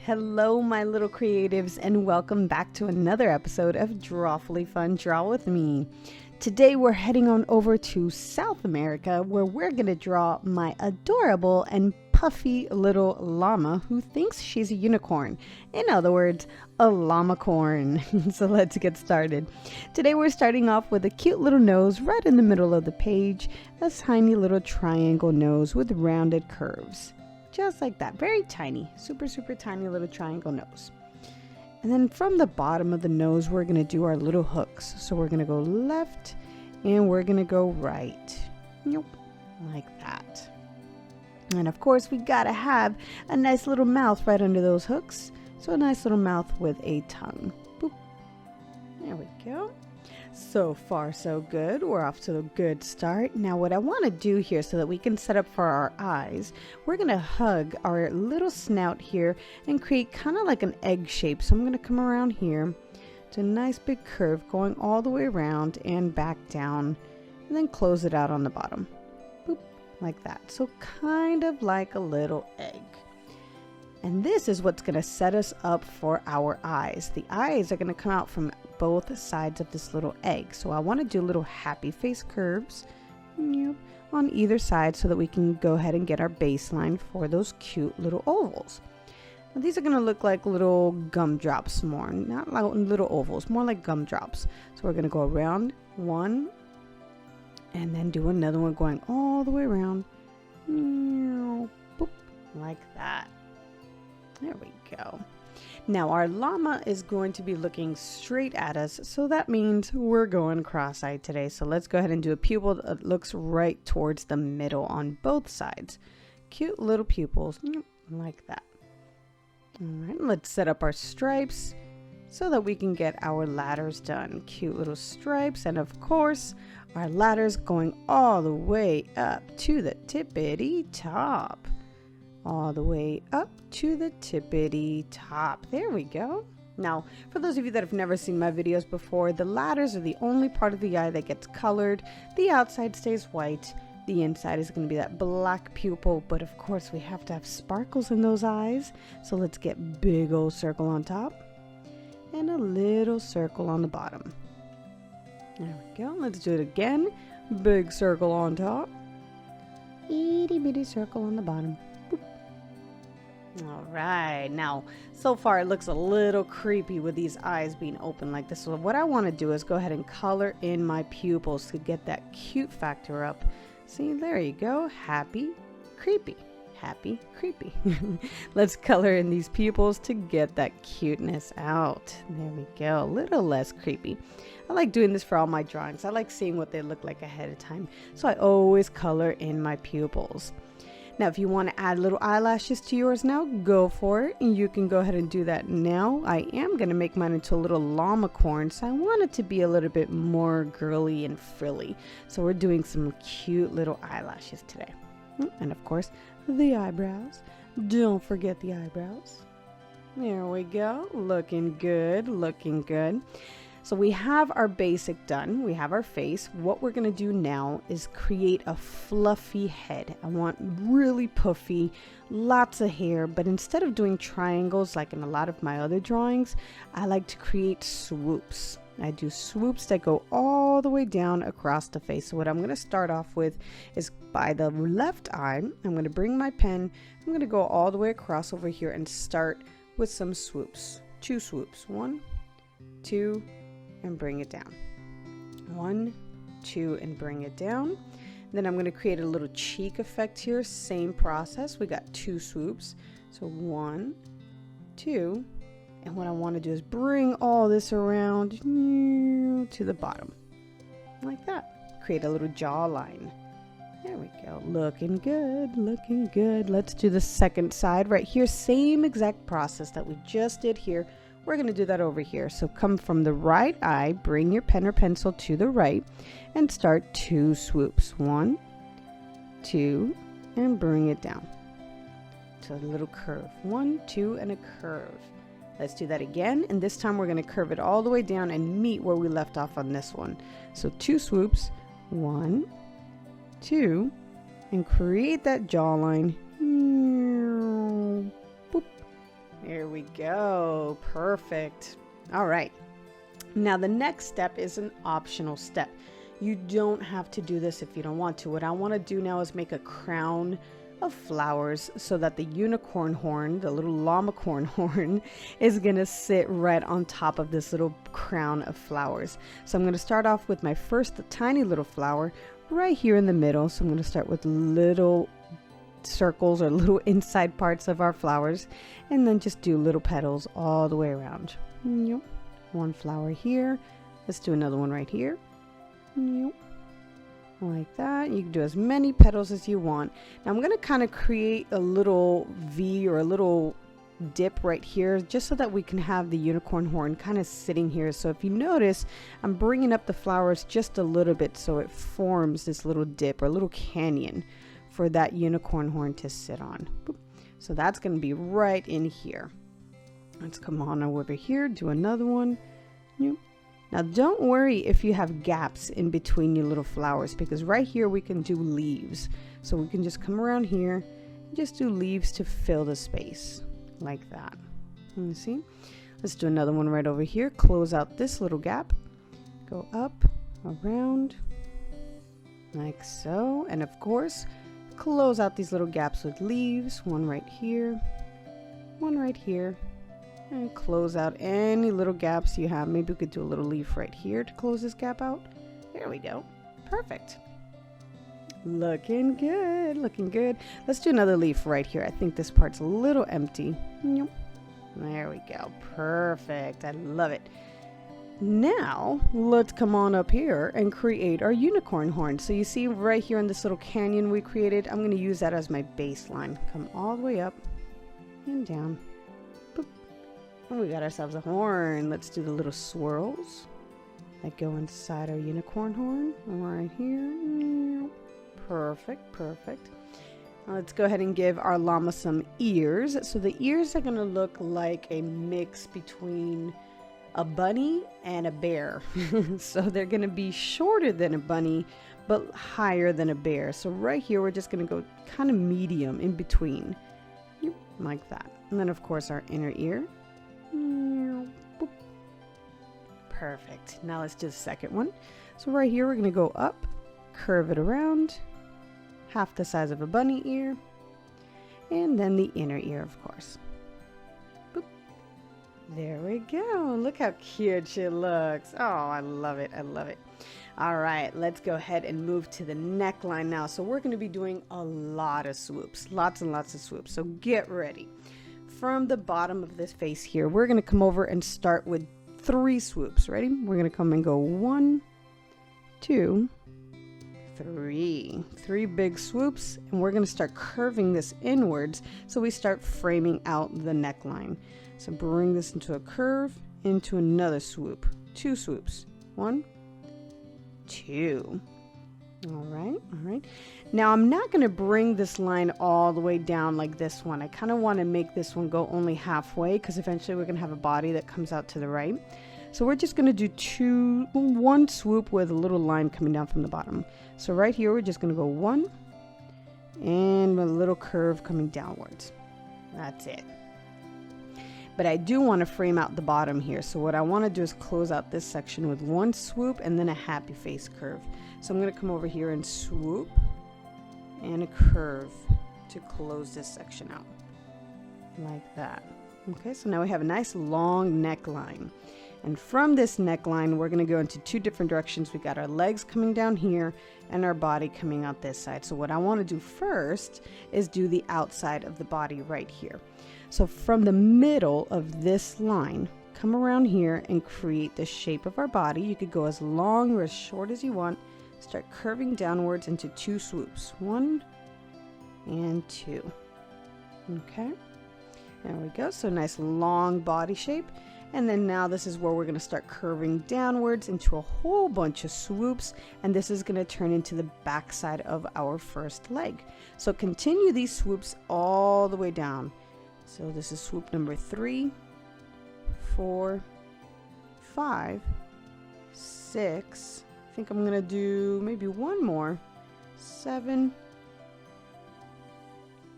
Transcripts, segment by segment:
Hello, my little creatives, and welcome back to another episode of Drawfully Fun Draw with me. Today we're heading on over to South America, where we're going to draw my adorable and puffy little llama who thinks she's a unicorn. In other words, a llamacorn. So let's get started. Today we're starting off with a cute little nose right in the middle of the page, a tiny little triangle nose with rounded curves. Just like that, very tiny, super tiny little triangle nose. And then from the bottom of the nose, we're gonna do our little hooks. So we're gonna go left and we're gonna go right. Nope, like that. And of course, we gotta have a nice little mouth right under those hooks. So a nice little mouth with a tongue. Boop. There we go. So far, so good. We're off to a good start. Now, what I want to do here so that we can set up for our eyes, we're going to hug our little snout here and create kind of like an egg shape. So I'm going to come around here to a nice big curve going all the way around and back down, and then close it out on the bottom. Boop, like that. So kind of like a little egg. And this is what's going to set us up for our eyes. The eyes are going to come out from both sides of this little egg. So I want to do little happy face curves on either side so that we can go ahead and get our baseline for those cute little ovals. Now these are going to look like little gumdrops more, not like little ovals, more like gumdrops. So we're going to go around one and then do another one going all the way around. Boop, like that. There we go. Now our llama is going to be looking straight at us, so that means we're going cross-eyed today. So let's go ahead and do a pupil that looks right towards the middle on both sides. Cute little pupils, like that. All right, let's set up our stripes so that we can get our ladders done. Cute little stripes, and of course, our ladders going all the way up to the tippity top. All the way up to the tippity top. There we go. Now, for those of you that have never seen my videos before, the ladders are the only part of the eye that gets colored. The outside stays white. The inside is going to be that black pupil, but of course we have to have sparkles in those eyes. So let's get big old circle on top and a little circle on the bottom. There we go. Let's do it again. Big circle on top. Itty bitty circle on the bottom. All right, now so far it looks a little creepy with these eyes being open like this. So what I want to do is go ahead and color in my pupils to get that cute factor up. See, there you go. Happy, creepy, happy, creepy. Let's color in these pupils to get that cuteness out. There we go. A little less creepy. I like doing this for all my drawings. I like seeing what they look like ahead of time. So I always color in my pupils. Now, if you want to add little eyelashes to yours now, go for it. And you can go ahead and do that now. I am going to make mine into a little llamacorn, so I want it to be a little bit more girly and frilly. So we're doing some cute little eyelashes today. And of course, the eyebrows. Don't forget the eyebrows. There we go. Looking good, looking good. So we have our basic done. We have our face. What we're going to do now is create a fluffy head. I want really puffy, lots of hair, but instead of doing triangles like in a lot of my other drawings, I like to create swoops. I do swoops that go all the way down across the face. So what I'm going to start off with is by the left eye. I'm going to bring my pen. I'm going to go all the way across over here and start with some swoops. 2 swoops. 1, 2, and bring it down. 1, 2, and bring it down. Then I'm going to create a little cheek effect here. Same process. We got 2 swoops. So 1, 2, and what I want to do is bring all this around to the bottom. Like that. Create a little jawline. There we go. Looking good, looking good. Let's do the second side right here. Same exact process that we just did here. We're going to do that over here. So come from the right eye, bring your pen or pencil to the right, and start 2 swoops. 1, 2, and bring it down to a little curve. 1, 2, and a curve. Let's do that again, and this time we're going to curve it all the way down and meet where we left off on this one. So 2 swoops. 1, 2, and create that jawline. Boop. There we go. Perfect. All right. Now the next step is an optional step. You don't have to do this if you don't want to. What I want to do now is make a crown of flowers so that the unicorn horn, the little llamacorn horn, is going to sit right on top of this little crown of flowers. So I'm going to start off with my first tiny little flower right here in the middle. So I'm going to start with little circles or little inside parts of our flowers, and then just do little petals all the way around. One flower here. Let's do another one right here. Like that. You can do as many petals as you want. Now I'm going to kind of create a little V or a little dip right here, just so that we can have the unicorn horn kind of sitting here. So if you notice, I'm bringing up the flowers just a little bit so it forms this little dip or a little canyon for that unicorn horn to sit on. So that's going to be right in here. Let's come on over here, do another one. Now don't worry if you have gaps in between your little flowers, because right here we can do leaves. So we can just come around here and just do leaves to fill the space like that. You see? Let's do another one right over here. Close out this little gap. Go up, around, like so. And of course, close out these little gaps with leaves. One right here, one right here. And close out any little gaps you have. Maybe we could do a little leaf right here to close this gap out. There we go. Perfect. Looking good, looking good. Let's do another leaf right here. I think this part's a little empty. There we go. Perfect. I love it. Now, let's come on up here and create our unicorn horn. So you see right here in this little canyon we created, I'm going to use that as my baseline. Come all the way up and down. We got ourselves a horn. Let's do the little swirls that go inside our unicorn horn right here. Perfect, perfect. Now let's go ahead and give our llama some ears. So the ears are going to look like a mix between a bunny and a bear. So they're going to be shorter than a bunny, but higher than a bear. So right here, we're just going to go kind of medium in between, like that. And then of course our inner ear. Perfect. Now let's do the second one. So right here we're going to go up, curve it around, half the size of a bunny ear, and then the inner ear, of course. Boop. There we go. Look how cute she looks. Oh, I love it. I love it. All right, let's go ahead and move to the neckline now. So we're going to be doing a lot of swoops, lots and lots of swoops. So get ready. From the bottom of this face here, we're going to come over and start with 3 swoops. Ready? We're going to come and go 1, 2, 3. 3 big swoops, and we're going to start curving this inwards so we start framing out the neckline. So bring this into a curve, into another swoop. 2 swoops. 1, 2. All right. Now I'm not going to bring this line all the way down like this one. I kind of want to make this one go only halfway, because eventually we're going to have a body that comes out to the right. So we're just going to do 1 swoop with a little line coming down from the bottom. So right here, we're just going to go 1 and a little curve coming downwards. That's it. But I do want to frame out the bottom here. So what I want to do is close out this section with 1 swoop and then a happy face curve. So I'm going to come over here and swoop and a curve to close this section out like that. Okay, so now we have a nice long neckline. And from this neckline, we're going to go into 2 different directions. We got our legs coming down here and our body coming out this side. So what I want to do first is do the outside of the body right here. So from the middle of this line, come around here and create the shape of our body. You could go as long or as short as you want. Start curving downwards into 2 swoops. 1 and 2. Okay, there we go. So nice long body shape. And then now this is where we're going to start curving downwards into a whole bunch of swoops. And this is going to turn into the back side of our first leg. So continue these swoops all the way down. So this is swoop number 3, 4, 5, 6, I think I'm gonna do maybe one more. 7,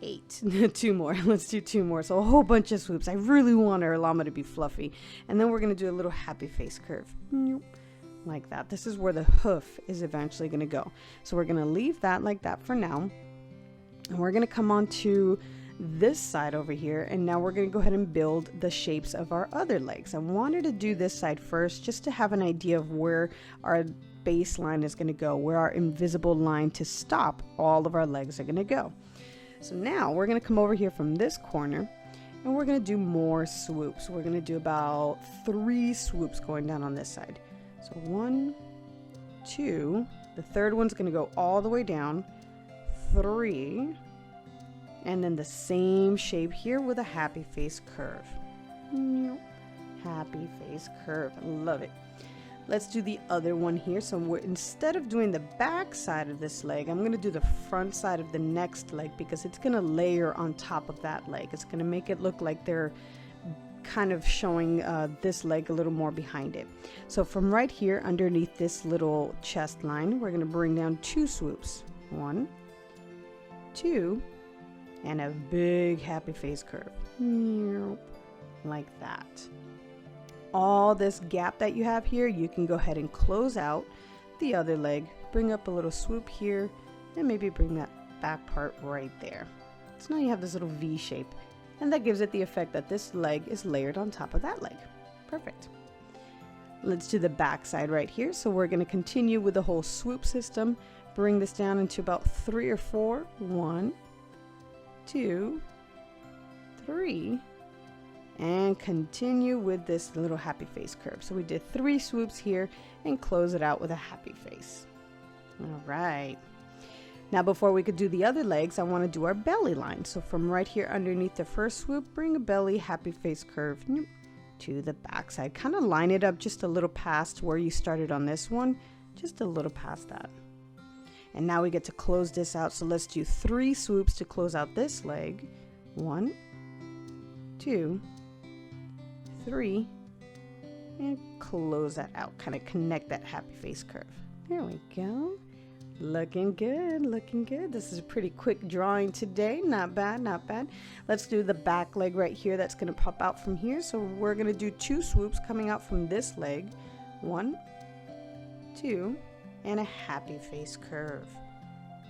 8. 2 more. Let's do 2 more. So a whole bunch of swoops. I really want our llama to be fluffy. And then we're gonna do a little happy face curve. Like that. This is where the hoof is eventually gonna go. So we're gonna leave that like that for now. And we're gonna come on to this side over here, and now we're going to go ahead and build the shapes of our other legs. I wanted to do this side first just to have an idea of where our baseline is going to go, where our invisible line to stop all of our legs are going to go. So now we're going to come over here from this corner and we're going to do more swoops. We're going to do about 3 swoops going down on this side. So 1, 2, the third one's going to go all the way down, 3, and then the same shape here with a happy face curve. Happy face curve. I love it. Let's do the other one here. So instead of doing the back side of this leg, I'm going to do the front side of the next leg because it's going to layer on top of that leg. It's going to make it look like they're kind of showing this leg a little more behind it. So from right here underneath this little chest line, we're going to bring down 2 swoops. 1, 2, and a big happy face curve. Like that. All this gap that you have here, you can go ahead and close out the other leg, bring up a little swoop here, and maybe bring that back part right there. So now you have this little V shape, and that gives it the effect that this leg is layered on top of that leg. Perfect. Let's do the back side right here. So we're going to continue with the whole swoop system, bring this down into about 3 or 4. 1, 2, 3, and continue with this little happy face curve. So we did 3 swoops here and close it out with a happy face. All right. Now before we could do the other legs, I want to do our belly line. So from right here underneath the first swoop, bring a belly happy face curve to the back side. Kind of line it up just a little past where you started on this one, just a little past that. And now we get to close this out. So let's do 3 swoops to close out this leg. 1, 2, 3, and close that out. Kind of connect that happy face curve. There we go. Looking good, looking good. This is a pretty quick drawing today. Not bad, not bad. Let's do the back leg right here. That's going to pop out from here. So we're going to do 2 swoops coming out from this leg. 1, 2, and a happy face curve.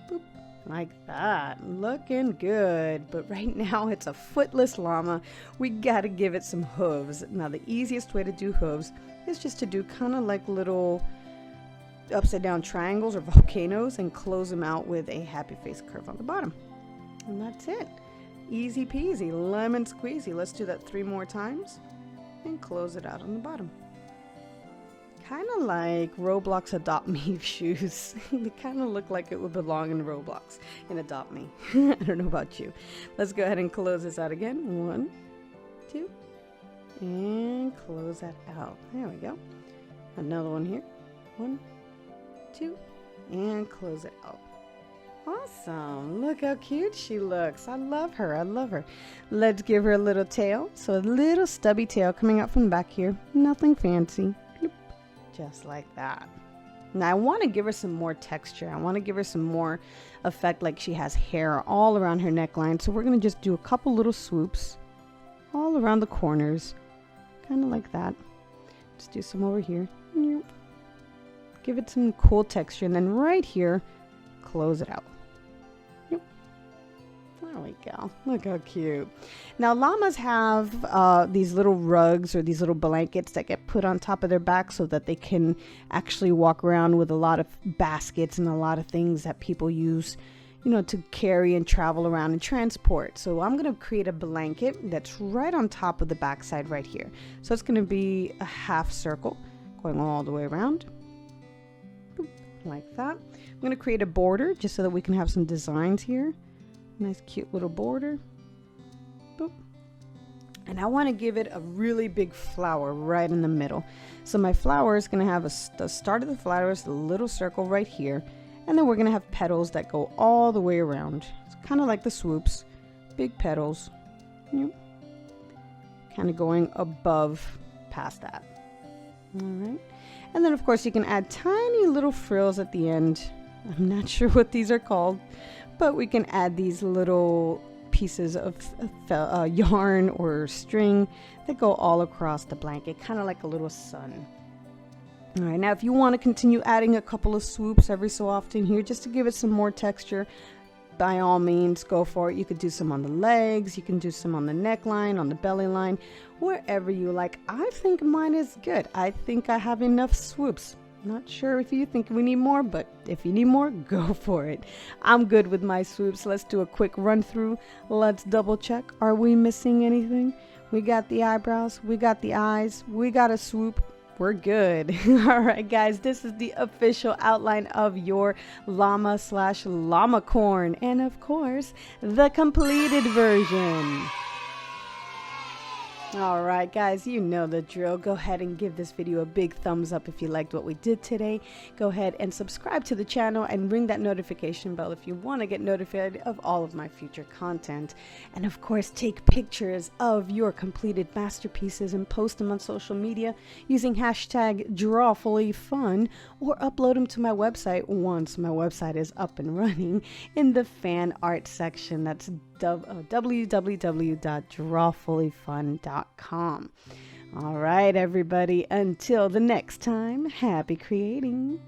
Boop, like that. Looking good. But right now it's a footless llama. We gotta give it some hooves. Now the easiest way to do hooves is just to do kind of like little upside down triangles or volcanoes and close them out with a happy face curve on the bottom. And that's it. Easy peasy, lemon squeezy. Let's do that 3 more times and close it out on the bottom. Kind of like Roblox Adopt Me shoes. They kind of look like it would belong in Roblox and Adopt Me. I don't know about you. Let's go ahead and close this out again. 1, 2, and close that out. There we go. Another one here. 1, 2, and close it out. Awesome. Look how cute she looks. I love her. I love her. Let's give her a little tail. So a little stubby tail coming out from the back here. Nothing fancy. Just like that. Now I want to give her some more texture. I want to give her some more effect, like she has hair all around her neckline. So we're going to just do a couple little swoops all around the corners. Kind of like that. Just do some over here. Give it some cool texture. And then right here, close it out. There we go. Look how cute. Now llamas have these little rugs or these little blankets that get put on top of their back so that they can actually walk around with a lot of baskets and a lot of things that people use, you know, to carry and travel around and transport. So I'm going to create a blanket that's right on top of the backside right here. So it's going to be a half circle going all the way around. Boop, like that. I'm going to create a border just so that we can have some designs here. Nice cute little border. Boop. And I want to give it a really big flower right in the middle. So my flower is going to have the start of the flower is a little circle right here. And then we're going to have petals that go all the way around. It's kind of like the swoops. Big petals. Kind of going above past that. All right. And then of course you can add tiny little frills at the end. I'm not sure what these are called, but we can add these little pieces of yarn or string that go all across the blanket, kind of like a little sun. All right, now if you want to continue adding a couple of swoops every so often here just to give it some more texture, by all means go for it. You could do some on the legs, you can do some on the neckline, on the belly line, wherever you like. I think mine is good. I think I have enough swoops. Not sure if you think we need more, but if you need more, go for it. I'm good with my swoops. Let's do a quick run through. Let's double check. Are we missing anything? We got the eyebrows, we got the eyes, we got a swoop. We're good. All right, guys, this is the official outline of your llama/llamacorn, and of course, the completed version. All right, guys, you know the drill. Go ahead and give this video a big thumbs up if you liked what we did today. Go ahead and subscribe to the channel and ring that notification bell if you want to get notified of all of my future content. And of course, take pictures of your completed masterpieces and post them on social media using hashtag drawfullyfun, or upload them to my website once my website is up and running in the fan art section. That's www.drawfullyfun.com. All right, everybody, until the next time, happy creating.